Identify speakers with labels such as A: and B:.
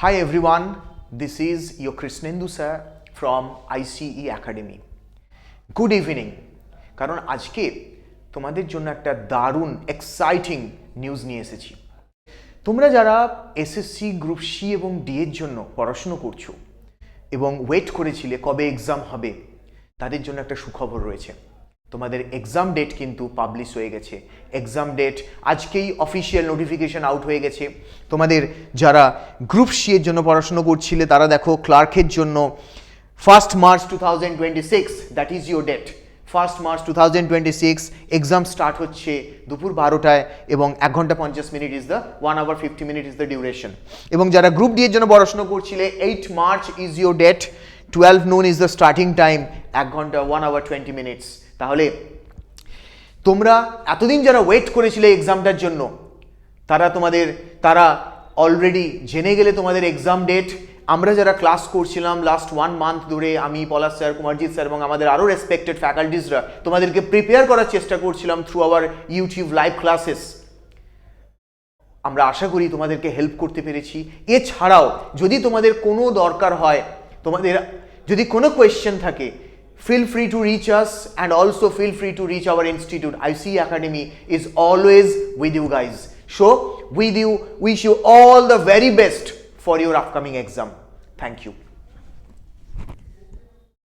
A: Hi everyone, this is your Krishnendu sir from ICE Academy. Good evening. কারণ আজকে তোমাদের জন্য একটা দারুণ এক্সাইটিং নিউজ নিয়ে এসেছি। তোমরা যারা এসএসসি গ্রুপ সি এবং ডি এর জন্য পড়াশুনো করছো এবং ওয়েট করেছিলে কবে এক্সাম হবে, তাদের জন্য একটা সুখবর রয়েছে। তোমাদের এক্সাম ডেট কিন্তু পাবলিশ হয়ে গেছে। এক্সাম ডেট আজকেই অফিসিয়াল নোটিফিকেশন আউট হয়ে গেছে। তোমাদের যারা গ্রুপ সি এর জন্য পড়াশুনো করছিলে তারা দেখো ক্লার্কের জন্য 1 March 2026 that is your date. 1 March 2026 exam start হচ্ছে দুপুর 12টায় এবং 1 ঘন্টা 50 minute is the 1 hour 50 minute is the duration. এবং যারা গ্রুপ ডি এর জন্য পড়াশুনো করছিলে 8 March is your date, 12 noon is the starting time, 1 ঘন্টা 1 hour 20 মিনিটস। তাহলে তোমরা এতদিন যারা ওয়েট করেছিলে এক্সামটার জন্য তারা অলরেডি জেনে গেলে তোমাদের এক্সাম ডেট। আমরা যারা ক্লাস করছিলাম লাস্ট 1 month ধরে, আমি পলাশ স্যার, কুমারজিৎ স্যার এবং আমাদের আরও রেসপেক্টেড ফ্যাকাল্টিসরা তোমাদেরকে প্রিপেয়ার করার চেষ্টা করছিলাম through our YouTube live classes. আমরা আশা করি তোমাদেরকে হেল্প করতে পেরেছি। এছাড়াও যদি তোমাদের কোনো দরকার হয়, তোমাদের যদি কোনো কোয়েশ্চেন থাকে, feel free to reach us and also feel free to reach our institute. ICE Academy is always with you guys. So wish you all the very best for your upcoming exam. Thank you.